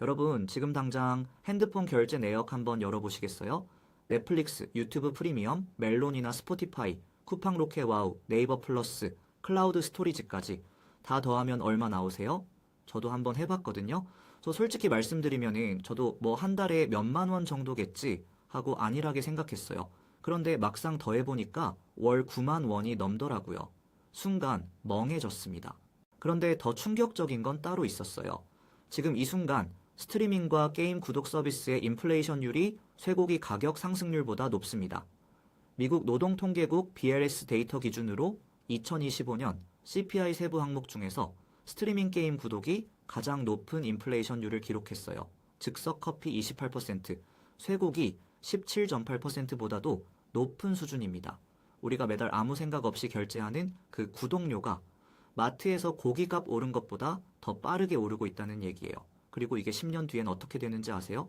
여러분, 지금 당장 핸드폰 결제 내역 한번 열어보시겠어요? 넷플릭스, 유튜브 프리미엄, 멜론이나 스포티파이, 쿠팡 로켓 와우, 네이버 플러스, 클라우드 스토리지까지 다 더하면 얼마 나오세요? 저도 한번 해봤거든요. 저 솔직히 말씀드리면은 저도 뭐 한 달에 몇만 원 정도겠지 하고 안일하게 생각했어요. 그런데 막상 더해보니까 월 9만 원이 넘더라고요. 순간 멍해졌습니다. 그런데 더 충격적인 건 따로 있었어요. 지금 이 순간 스트리밍과 게임 구독 서비스의 인플레이션율이 쇠고기 가격 상승률보다 높습니다. 미국 노동통계국 BLS 데이터 기준으로 2025년 CPI 세부 항목 중에서 스트리밍 게임 구독이 가장 높은 인플레이션율을 기록했어요. 즉석 커피 28%, 쇠고기 17.8%보다도 높은 수준입니다. 우리가 매달 아무 생각 없이 결제하는 그 구독료가 마트에서 고기값 오른 것보다 더 빠르게 오르고 있다는 얘기예요. 그리고 이게 10년 뒤엔 어떻게 되는지 아세요?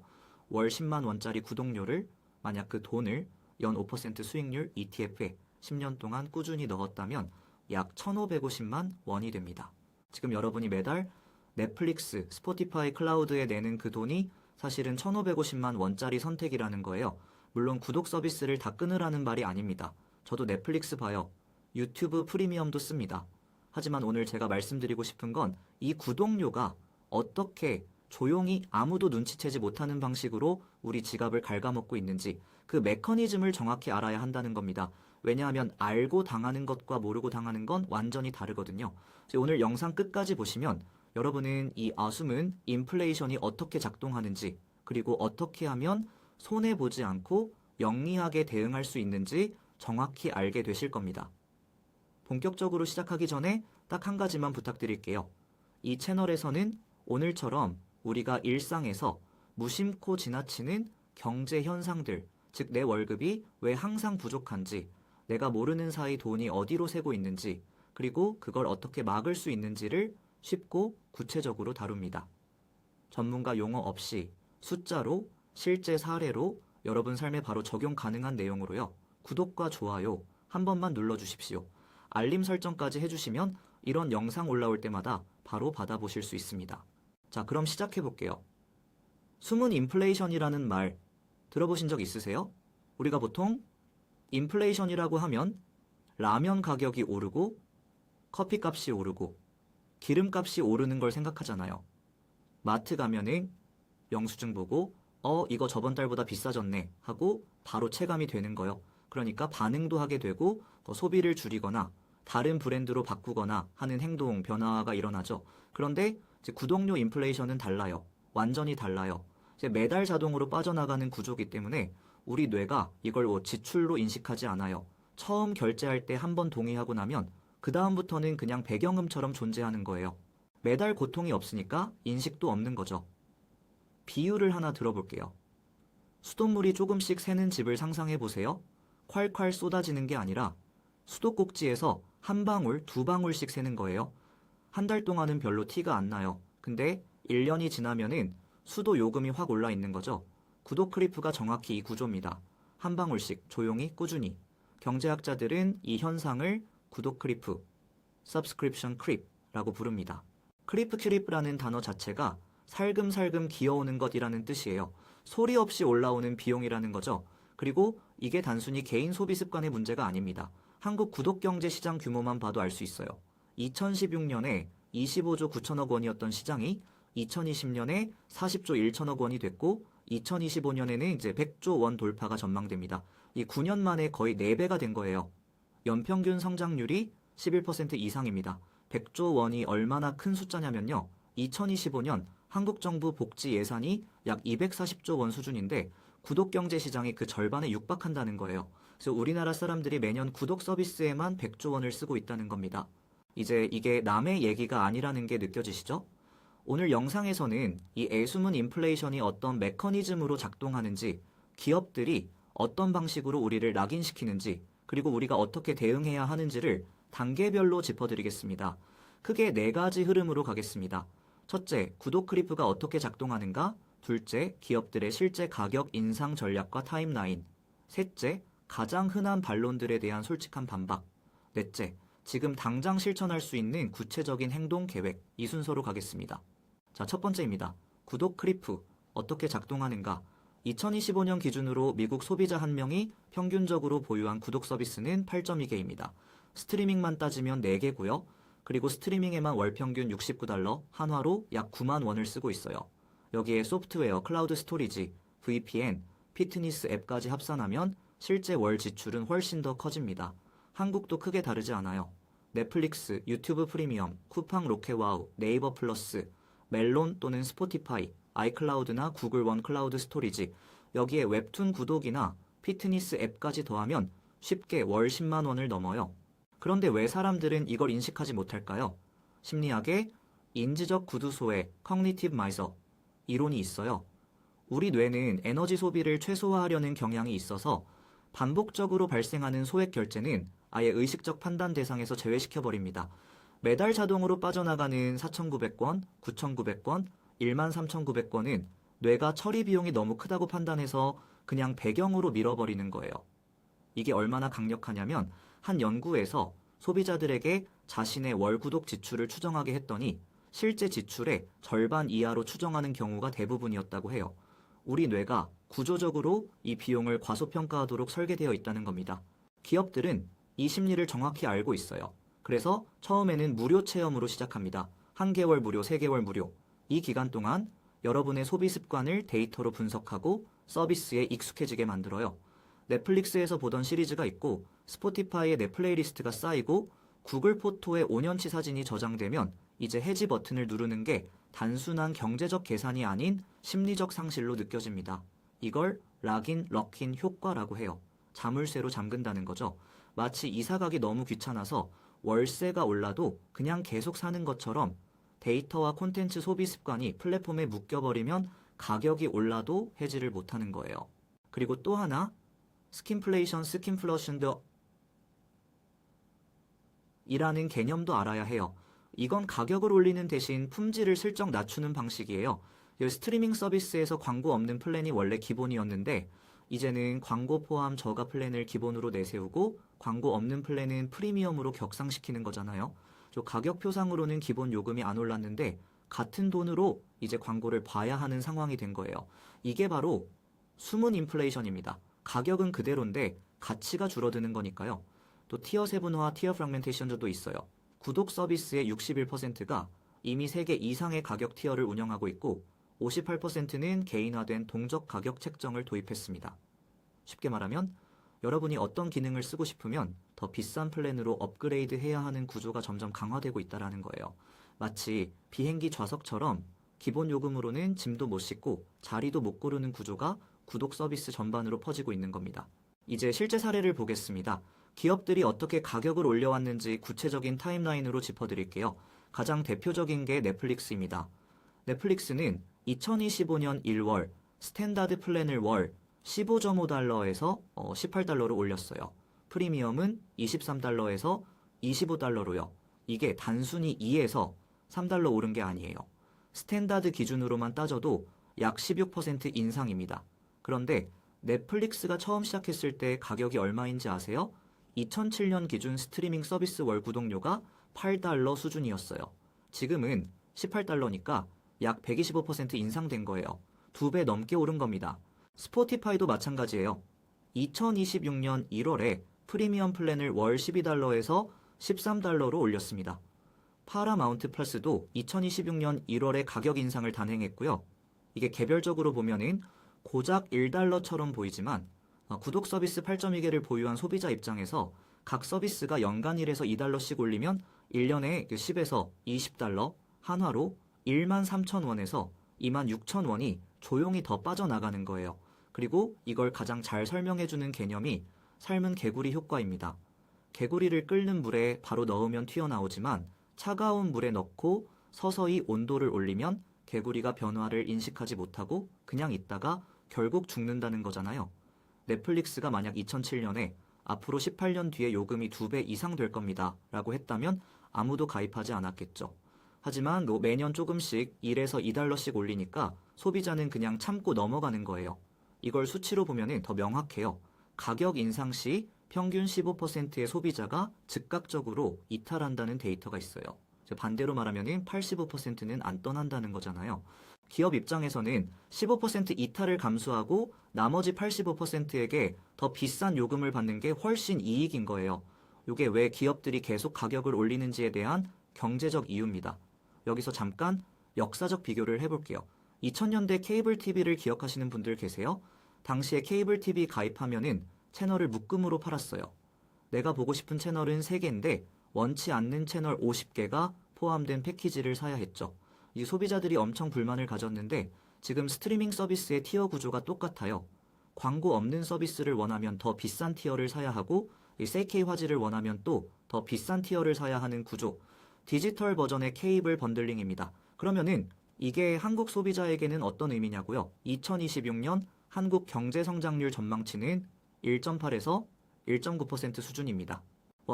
월 10만 원짜리 구독료를 만약 그 돈을 연 5% 수익률 ETF에 10년 동안 꾸준히 넣었다면 약 1,550만 원이 됩니다. 지금 여러분이 매달 넷플릭스, 스포티파이 클라우드에 내는 그 돈이 사실은 1,550만 원짜리 선택이라는 거예요. 물론 구독 서비스를 다 끊으라는 말이 아닙니다. 저도 넷플릭스 봐요. 유튜브 프리미엄도 씁니다. 하지만 오늘 제가 말씀드리고 싶은 건 이 구독료가 어떻게 조용히 아무도 눈치채지 못하는 방식으로 우리 지갑을 갉아먹고 있는지 그 메커니즘을 정확히 알아야 한다는 겁니다. 왜냐하면 알고 당하는 것과 모르고 당하는 건 완전히 다르거든요. 오늘 영상 끝까지 보시면 여러분은 이 숨은 인플레이션이 어떻게 작동하는지 그리고 어떻게 하면 손해보지 않고 영리하게 대응할 수 있는지 정확히 알게 되실 겁니다. 본격적으로 시작하기 전에 딱 한 가지만 부탁드릴게요. 이 채널에서는 오늘처럼 우리가 일상에서 무심코 지나치는 경제 현상들, 즉 내 월급이 왜 항상 부족한지, 내가 모르는 사이 돈이 어디로 새고 있는지, 그리고 그걸 어떻게 막을 수 있는지를 쉽고 구체적으로 다룹니다. 전문가 용어 없이 숫자로, 실제 사례로 여러분 삶에 바로 적용 가능한 내용으로요. 구독과 좋아요 한 번만 눌러주십시오. 알림 설정까지 해주시면 이런 영상 올라올 때마다 바로 받아보실 수 있습니다. 자, 그럼 시작해볼게요. 숨은 인플레이션이라는 말 들어보신 적 있으세요? 우리가 보통 인플레이션이라고 하면 라면 가격이 오르고 커피값이 오르고 기름값이 오르는 걸 생각하잖아요. 마트 가면은 영수증 보고 이거 저번 달보다 비싸졌네 하고 바로 체감이 되는 거요. 그러니까 반응도 하게 되고 더 소비를 줄이거나 다른 브랜드로 바꾸거나 하는 행동 변화가 일어나죠. 그런데 이제 구독료 인플레이션은 달라요. 완전히 달라요. 이제 매달 자동으로 빠져나가는 구조이기 때문에 우리 뇌가 이걸 지출로 인식하지 않아요. 처음 결제할 때 한 번 동의하고 나면 그 다음부터는 그냥 배경음처럼 존재하는 거예요. 매달 고통이 없으니까 인식도 없는 거죠. 비유를 하나 들어볼게요. 수돗물이 조금씩 새는 집을 상상해 보세요. 콸콸 쏟아지는 게 아니라 수도꼭지에서 한 방울, 두 방울씩 새는 거예요. 한 달 동안은 별로 티가 안 나요. 근데 1년이 지나면은 수도 요금이 확 올라 있는 거죠. 구독 크리프가 정확히 이 구조입니다. 한 방울씩 조용히 꾸준히. 경제학자들은 이 현상을 구독 크리프, subscription creep라고 부릅니다. 크리프라는 단어 자체가 살금살금 기어오는 것이라는 뜻이에요. 소리 없이 올라오는 비용이라는 거죠. 그리고 이게 단순히 개인 소비 습관의 문제가 아닙니다. 한국 구독경제 시장 규모만 봐도 알 수 있어요. 2016년에 25조 9천억 원이었던 시장이 2020년에 40조 1천억 원이 됐고 2025년에는 이제 100조 원 돌파가 전망됩니다. 이 9년 만에 거의 4배가 된 거예요. 연평균 성장률이 11% 이상입니다. 100조 원이 얼마나 큰 숫자냐면요. 2025년 한국 정부 복지 예산이 약 240조 원 수준인데 구독 경제 시장이 그 절반에 육박한다는 거예요. 그래서 우리나라 사람들이 매년 구독 서비스에만 100조 원을 쓰고 있다는 겁니다. 이제 이게 남의 얘기가 아니라는 게 느껴지시죠? 오늘 영상에서는 이 애수문 인플레이션이 어떤 메커니즘으로 작동하는지, 기업들이 어떤 방식으로 우리를 낙인시키는지, 그리고 우리가 어떻게 대응해야 하는지를 단계별로 짚어드리겠습니다. 크게 4가지 흐름으로 가겠습니다. 첫째, 구독 크리프가 어떻게 작동하는가? 둘째, 기업들의 실제 가격 인상 전략과 타임라인. 셋째, 가장 흔한 반론들에 대한 솔직한 반박. 넷째, 지금 당장 실천할 수 있는 구체적인 행동 계획. 이 순서로 가겠습니다. 자, 첫 번째입니다. 구독 크리프 어떻게 작동하는가? 2025년 기준으로 미국 소비자 한 명이 평균적으로 보유한 구독 서비스는 8.2개입니다. 스트리밍만 따지면 4개고요. 그리고 스트리밍에만 월 평균 $69, 한화로 약 9만 원을 쓰고 있어요. 여기에 소프트웨어, 클라우드 스토리지, VPN, 피트니스 앱까지 합산하면 실제 월 지출은 훨씬 더 커집니다. 한국도 크게 다르지 않아요. 넷플릭스, 유튜브 프리미엄, 쿠팡 로켓와우, 네이버 플러스, 멜론 또는 스포티파이, 아이클라우드나 구글 원 클라우드 스토리지, 여기에 웹툰 구독이나 피트니스 앱까지 더하면 쉽게 월 10만 원을 넘어요. 그런데 왜 사람들은 이걸 인식하지 못할까요? 심리학의 인지적 구두소의 커그니티브 마이저 이론이 있어요. 우리 뇌는 에너지 소비를 최소화하려는 경향이 있어서 반복적으로 발생하는 소액 결제는 아예 의식적 판단 대상에서 제외시켜버립니다. 매달 자동으로 빠져나가는 4,900원, 9,900원, 13,900원은 뇌가 처리 비용이 너무 크다고 판단해서 그냥 배경으로 밀어버리는 거예요. 이게 얼마나 강력하냐면 한 연구에서 소비자들에게 자신의 월 구독 지출을 추정하게 했더니 실제 지출의 절반 이하로 추정하는 경우가 대부분이었다고 해요. 우리 뇌가 구조적으로 이 비용을 과소평가하도록 설계되어 있다는 겁니다. 기업들은 이 심리를 정확히 알고 있어요. 그래서 처음에는 무료 체험으로 시작합니다. 1개월 무료, 3개월 무료. 이 기간 동안 여러분의 소비 습관을 데이터로 분석하고 서비스에 익숙해지게 만들어요. 넷플릭스에서 보던 시리즈가 있고 스포티파이에 내 플레이리스트가 쌓이고 구글 포토에 5년치 사진이 저장되면 이제 해지 버튼을 누르는 게 단순한 경제적 계산이 아닌 심리적 상실로 느껴집니다. 이걸 락인, 럭인 효과라고 해요. 자물쇠로 잠근다는 거죠. 마치 이사 가기 너무 귀찮아서 월세가 올라도 그냥 계속 사는 것처럼 데이터와 콘텐츠 소비 습관이 플랫폼에 묶여버리면 가격이 올라도 해지를 못하는 거예요. 그리고 또 하나, 스킨플레이션, 스킨플러션더 이라는 개념도 알아야 해요. 이건 가격을 올리는 대신 품질을 슬쩍 낮추는 방식이에요. 스트리밍 서비스에서 광고 없는 플랜이 원래 기본이었는데 이제는 광고 포함 저가 플랜을 기본으로 내세우고 광고 없는 플랜은 프리미엄으로 격상시키는 거잖아요. 가격표상으로는 기본 요금이 안 올랐는데 같은 돈으로 이제 광고를 봐야 하는 상황이 된 거예요. 이게 바로 숨은 인플레이션입니다. 가격은 그대로인데 가치가 줄어드는 거니까요. 또 티어 세분화와 티어 프랙멘테이션도 있어요. 구독 서비스의 61%가 이미 3개 이상의 가격 티어를 운영하고 있고 58%는 개인화된 동적 가격 책정을 도입했습니다. 쉽게 말하면 여러분이 어떤 기능을 쓰고 싶으면 더 비싼 플랜으로 업그레이드 해야 하는 구조가 점점 강화되고 있다는 거예요. 마치 비행기 좌석처럼 기본 요금으로는 짐도 못 싣고 자리도 못 고르는 구조가 구독 서비스 전반으로 퍼지고 있는 겁니다. 이제 실제 사례를 보겠습니다. 기업들이 어떻게 가격을 올려왔는지 구체적인 타임라인으로 짚어드릴게요. 가장 대표적인 게 넷플릭스입니다. 넷플릭스는 2025년 1월 스탠다드 플랜을 월 15.5달러에서 18달러로 올렸어요. 프리미엄은 23달러에서 25달러로요. 이게 단순히 2에서 3달러 오른 게 아니에요. 스탠다드 기준으로만 따져도 약 16% 인상입니다. 그런데 넷플릭스가 처음 시작했을 때 가격이 얼마인지 아세요? 2007년 기준 스트리밍 서비스 월 구독료가 8달러 수준이었어요. 지금은 18달러니까 약 125% 인상된 거예요. 2배 넘게 오른 겁니다. 스포티파이도 마찬가지예요. 2026년 1월에 프리미엄 플랜을 월 12달러에서 13달러로 올렸습니다. 파라마운트 플러스도 2026년 1월에 가격 인상을 단행했고요. 이게 개별적으로 보면은 고작 1달러처럼 보이지만 구독 서비스 8.2개를 보유한 소비자 입장에서 각 서비스가 연간 1에서 2달러씩 올리면 1년에 10에서 20달러, 한화로 13,000원에서 26,000원이 조용히 더 빠져나가는 거예요. 그리고 이걸 가장 잘 설명해주는 개념이 삶은 개구리 효과입니다. 개구리를 끓는 물에 바로 넣으면 튀어나오지만 차가운 물에 넣고 서서히 온도를 올리면 개구리가 변화를 인식하지 못하고 그냥 있다가 결국 죽는다는 거잖아요. 넷플릭스가 만약 2007년에 앞으로 18년 뒤에 요금이 2배 이상 될 겁니다 라고 했다면 아무도 가입하지 않았겠죠. 하지만 매년 조금씩 1에서 2달러씩 올리니까 소비자는 그냥 참고 넘어가는 거예요. 이걸 수치로 보면 더 명확해요. 가격 인상 시 평균 15%의 소비자가 즉각적으로 이탈한다는 데이터가 있어요. 반대로 말하면 85%는 안 떠난다는 거잖아요. 기업 입장에서는 15% 이탈을 감수하고 나머지 85%에게 더 비싼 요금을 받는 게 훨씬 이익인 거예요. 이게 왜 기업들이 계속 가격을 올리는지에 대한 경제적 이유입니다. 여기서 잠깐 역사적 비교를 해볼게요. 2000년대 케이블 TV를 기억하시는 분들 계세요? 당시에 케이블 TV 가입하면은 채널을 묶음으로 팔았어요. 내가 보고 싶은 채널은 3개인데 원치 않는 채널 50개가 포함된 패키지를 사야 했죠. 이 소비자들이 엄청 불만을 가졌는데 지금 스트리밍 서비스의 티어 구조가 똑같아요. 광고 없는 서비스를 원하면 더 비싼 티어를 사야 하고 이 4K 화질을 원하면 또 더 비싼 티어를 사야 하는 구조. 디지털 버전의 케이블 번들링입니다. 그러면은 이게 한국 소비자에게는 어떤 의미냐고요? 2026년 한국 경제 성장률 전망치는 1.8에서 1.9% 수준입니다.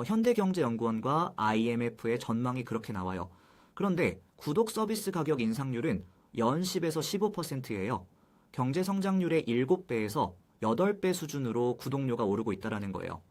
현대경제연구원과 IMF의 전망이 그렇게 나와요. 그런데 구독 서비스 가격 인상률은 연 10에서 15%예요. 경제 성장률의 7배에서 8배 수준으로 구독료가 오르고 있다는 거예요.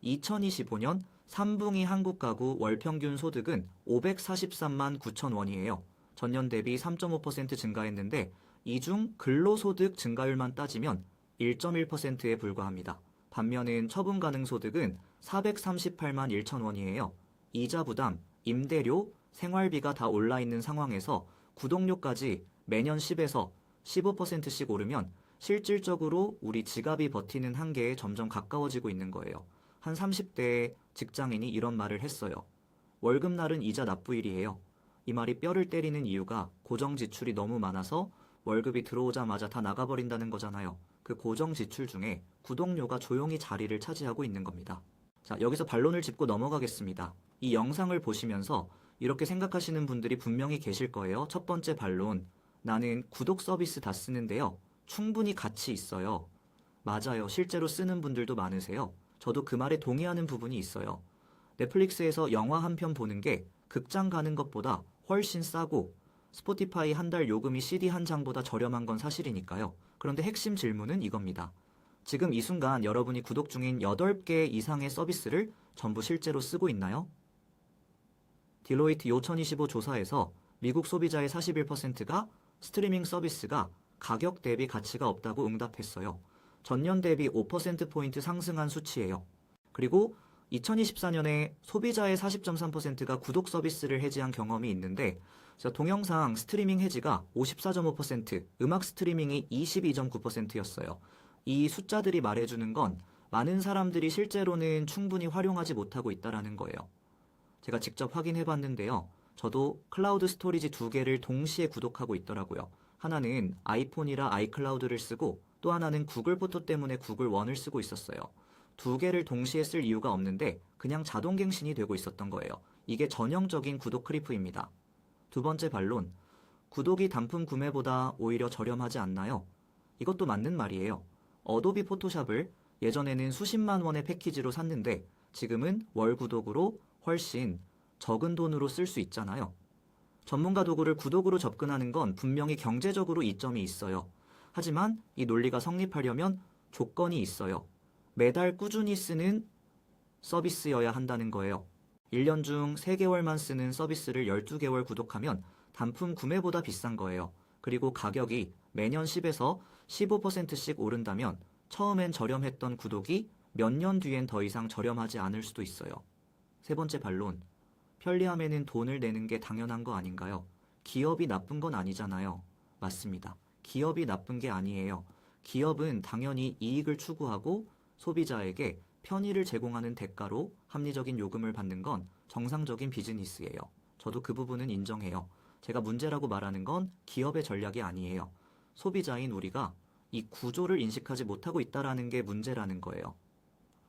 2025년 3분기 한국 가구 월평균 소득은 543만 9천 원이에요. 전년 대비 3.5% 증가했는데 이 중 근로소득 증가율만 따지면 1.1%에 불과합니다. 반면은 처분 가능 소득은 438만 1천 원이에요. 이자 부담, 임대료, 생활비가 다 올라 있는 상황에서 구독료까지 매년 10에서 15%씩 오르면 실질적으로 우리 지갑이 버티는 한계에 점점 가까워지고 있는 거예요. 한 30대의 직장인이 이런 말을 했어요. 월급날은 이자 납부일이에요. 이 말이 뼈를 때리는 이유가 고정 지출이 너무 많아서 월급이 들어오자마자 다 나가버린다는 거잖아요. 그 고정 지출 중에 구독료가 조용히 자리를 차지하고 있는 겁니다. 자, 여기서 반론을 짚고 넘어가겠습니다. 이 영상을 보시면서 이렇게 생각하시는 분들이 분명히 계실 거예요. 첫 번째 반론. 나는 구독 서비스 다 쓰는데요. 충분히 가치 있어요. 맞아요. 실제로 쓰는 분들도 많으세요. 저도 그 말에 동의하는 부분이 있어요. 넷플릭스에서 영화 한 편 보는 게 극장 가는 것보다 훨씬 싸고 스포티파이 한 달 요금이 CD 한 장보다 저렴한 건 사실이니까요. 그런데 핵심 질문은 이겁니다. 지금 이 순간 여러분이 구독 중인 8개 이상의 서비스를 전부 실제로 쓰고 있나요? 딜로이트 2025 조사에서 미국 소비자의 41%가 스트리밍 서비스가 가격 대비 가치가 없다고 응답했어요. 전년 대비 5%포인트 상승한 수치예요. 그리고 2024년에 소비자의 40.3%가 구독 서비스를 해지한 경험이 있는데 동영상 스트리밍 해지가 54.5%, 음악 스트리밍이 22.9%였어요. 이 숫자들이 말해주는 건 많은 사람들이 실제로는 충분히 활용하지 못하고 있다는 거예요. 제가 직접 확인해 봤는데요. 저도 클라우드 스토리지 2개를 동시에 구독하고 있더라고요. 하나는 아이폰이라 아이클라우드를 쓰고 또 하나는 구글 포토 때문에 구글 원을 쓰고 있었어요. 2개를 동시에 쓸 이유가 없는데 그냥 자동 갱신이 되고 있었던 거예요. 이게 전형적인 구독 크리프입니다. 두 번째 반론. 구독이 단품 구매보다 오히려 저렴하지 않나요? 이것도 맞는 말이에요. 어도비 포토샵을 예전에는 수십만 원의 패키지로 샀는데 지금은 월 구독으로 훨씬 적은 돈으로 쓸 수 있잖아요. 전문가 도구를 구독으로 접근하는 건 분명히 경제적으로 이점이 있어요. 하지만 이 논리가 성립하려면 조건이 있어요. 매달 꾸준히 쓰는 서비스여야 한다는 거예요. 1년 중 3개월만 쓰는 서비스를 12개월 구독하면 단품 구매보다 비싼 거예요. 그리고 가격이 매년 10에서 15%씩 오른다면 처음엔 저렴했던 구독이 몇 년 뒤엔 더 이상 저렴하지 않을 수도 있어요. 세 번째 반론. 편리함에는 돈을 내는 게 당연한 거 아닌가요? 기업이 나쁜 건 아니잖아요. 맞습니다. 기업이 나쁜 게 아니에요. 기업은 당연히 이익을 추구하고 소비자에게 편의를 제공하는 대가로 합리적인 요금을 받는 건 정상적인 비즈니스예요. 저도 그 부분은 인정해요. 제가 문제라고 말하는 건 기업의 전략이 아니에요. 소비자인 우리가 이 구조를 인식하지 못하고 있다는 게 문제라는 거예요.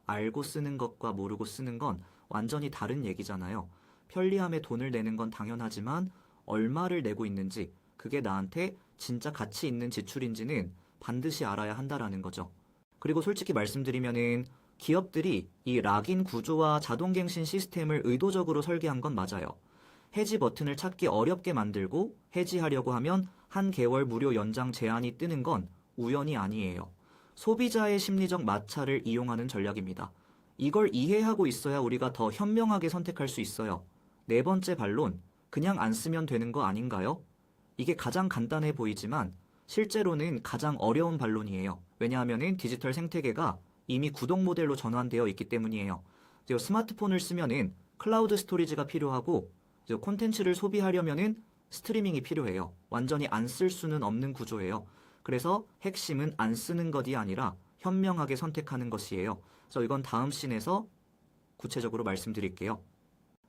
알고 쓰는 것과 모르고 쓰는 건 완전히 다른 얘기잖아요. 편리함에 돈을 내는 건 당연하지만 얼마를 내고 있는지, 그게 나한테 진짜 가치 있는 지출인지는 반드시 알아야 한다라는 거죠. 그리고 솔직히 말씀드리면은 기업들이 이 락인 구조와 자동갱신 시스템을 의도적으로 설계한 건 맞아요. 해지 버튼을 찾기 어렵게 만들고 해지하려고 하면 한 개월 무료 연장 제한이 뜨는 건 우연이 아니에요. 소비자의 심리적 마찰을 이용하는 전략입니다. 이걸 이해하고 있어야 우리가 더 현명하게 선택할 수 있어요. 네 번째 반론, 그냥 안 쓰면 되는 거 아닌가요? 이게 가장 간단해 보이지만 실제로는 가장 어려운 반론이에요. 왜냐하면 디지털 생태계가 이미 구독 모델로 전환되어 있기 때문이에요. 스마트폰을 쓰면은 클라우드 스토리지가 필요하고 콘텐츠를 소비하려면은 스트리밍이 필요해요. 완전히 안 쓸 수는 없는 구조예요. 그래서 핵심은 안 쓰는 것이 아니라 현명하게 선택하는 것이에요. 그래서 이건 다음 씬에서 구체적으로 말씀드릴게요.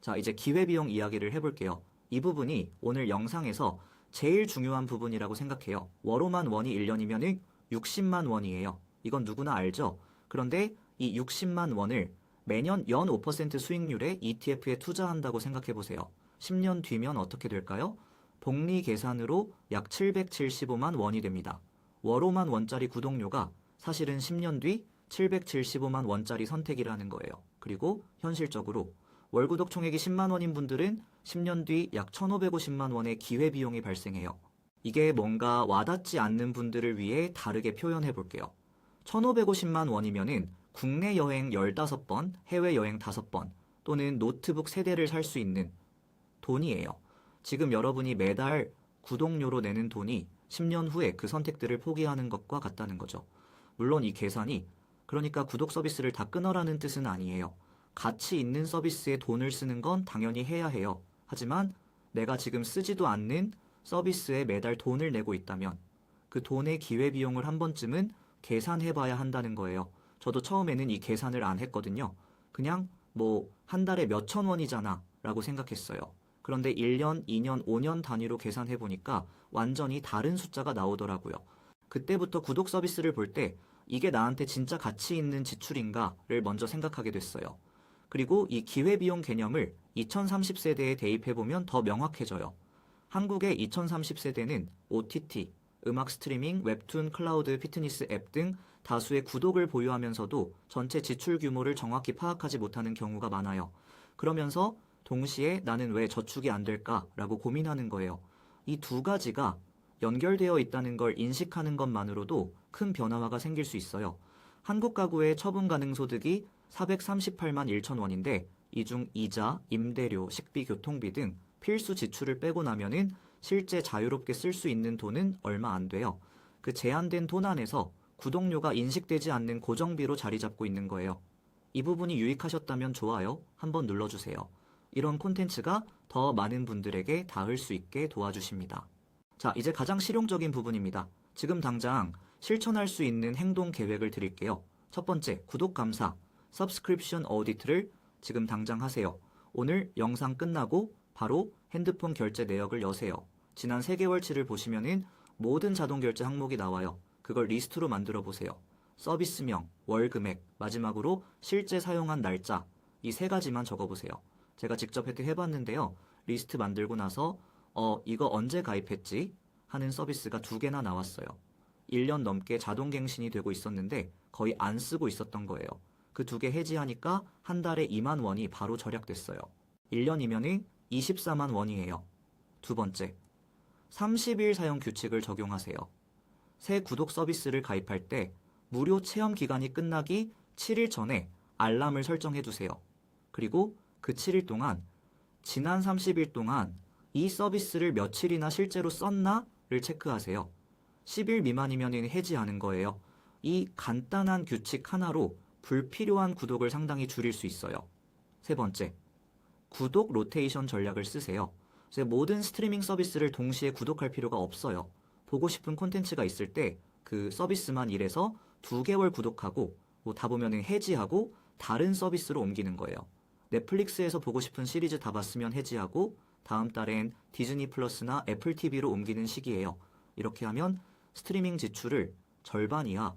자, 이제 기회비용 이야기를 해볼게요. 이 부분이 오늘 영상에서 제일 중요한 부분이라고 생각해요. 월호만 원이 1년이면 60만 원이에요. 이건 누구나 알죠? 그런데 이 60만 원을 매년 연 5% 수익률의 ETF에 투자한다고 생각해보세요. 10년 뒤면 어떻게 될까요? 복리 계산으로 약 775만 원이 됩니다. 월호만 원짜리 구독료가 사실은 10년 뒤 775만 원짜리 선택이라는 거예요. 그리고 현실적으로 월구독 총액이 10만 원인 분들은 10년 뒤 약 1,550만 원의 기회비용이 발생해요. 이게 뭔가 와닿지 않는 분들을 위해 다르게 표현해 볼게요. 1,550만 원이면은 국내 여행 15번, 해외 여행 5번 또는 노트북 3대를 살 수 있는 돈이에요. 지금 여러분이 매달 구독료로 내는 돈이 10년 후에 그 선택들을 포기하는 것과 같다는 거죠. 물론 이 계산이 그러니까 구독 서비스를 다 끊어라는 뜻은 아니에요. 가치 있는 서비스에 돈을 쓰는 건 당연히 해야 해요. 하지만 내가 지금 쓰지도 않는 서비스에 매달 돈을 내고 있다면 그 돈의 기회비용을 한 번쯤은 계산해봐야 한다는 거예요. 저도 처음에는 이 계산을 안 했거든요. 그냥 뭐 한 달에 몇천 원이잖아 라고 생각했어요. 그런데 1년, 2년, 5년 단위로 계산해보니까 완전히 다른 숫자가 나오더라고요. 그때부터 구독 서비스를 볼 때 이게 나한테 진짜 가치 있는 지출인가를 먼저 생각하게 됐어요. 그리고 이 기회비용 개념을 2030세대에 대입해보면 더 명확해져요. 한국의 2030세대는 OTT, 음악 스트리밍, 웹툰, 클라우드, 피트니스 앱 등 다수의 구독을 보유하면서도 전체 지출 규모를 정확히 파악하지 못하는 경우가 많아요. 그러면서 동시에 나는 왜 저축이 안 될까라고 고민하는 거예요. 이 두 가지가 연결되어 있다는 걸 인식하는 것만으로도 큰 변화가 생길 수 있어요. 한국 가구의 처분 가능 소득이 438만 1천 원인데 이 중 이자, 임대료, 식비, 교통비 등 필수 지출을 빼고 나면은 실제 자유롭게 쓸 수 있는 돈은 얼마 안 돼요. 그 제한된 돈 안에서 구독료가 인식되지 않는 고정비로 자리 잡고 있는 거예요. 이 부분이 유익하셨다면 좋아요 한번 눌러주세요. 이런 콘텐츠가 더 많은 분들에게 닿을 수 있게 도와주십니다. 자, 이제 가장 실용적인 부분입니다. 지금 당장 실천할 수 있는 행동 계획을 드릴게요. 첫 번째, 구독 감사, 서브스크립션 어디트를 지금 당장 하세요. 오늘 영상 끝나고 바로 핸드폰 결제 내역을 여세요. 지난 3개월치를 보시면은 모든 자동 결제 항목이 나와요. 그걸 리스트로 만들어 보세요. 서비스명, 월 금액, 마지막으로 실제 사용한 날짜, 이 3가지만 적어 보세요. 제가 직접 해봤는데요. 리스트 만들고 나서 이거 언제 가입했지? 하는 서비스가 2개나 나왔어요. 1년 넘게 자동갱신이 되고 있었는데 거의 안 쓰고 있었던 거예요. 그 2개 해지하니까 한 달에 2만 원이 바로 절약됐어요. 1년이면 24만 원이에요. 두 번째, 30일 사용 규칙을 적용하세요. 새 구독 서비스를 가입할 때 무료 체험 기간이 끝나기 7일 전에 알람을 설정해 두세요. 그리고 그 7일 동안 지난 30일 동안 이 서비스를 며칠이나 실제로 썼나를 체크하세요. 10일 미만이면 해지하는 거예요. 이 간단한 규칙 하나로 불필요한 구독을 상당히 줄일 수 있어요. 세 번째, 구독 로테이션 전략을 쓰세요. 모든 스트리밍 서비스를 동시에 구독할 필요가 없어요. 보고 싶은 콘텐츠가 있을 때 그 서비스만 일해서 2개월 구독하고 다 보면 해지하고 다른 서비스로 옮기는 거예요. 넷플릭스에서 보고 싶은 시리즈 다 봤으면 해지하고 다음 달엔 디즈니 플러스나 애플 TV로 옮기는 시기예요. 이렇게 하면 스트리밍 지출을 절반 이하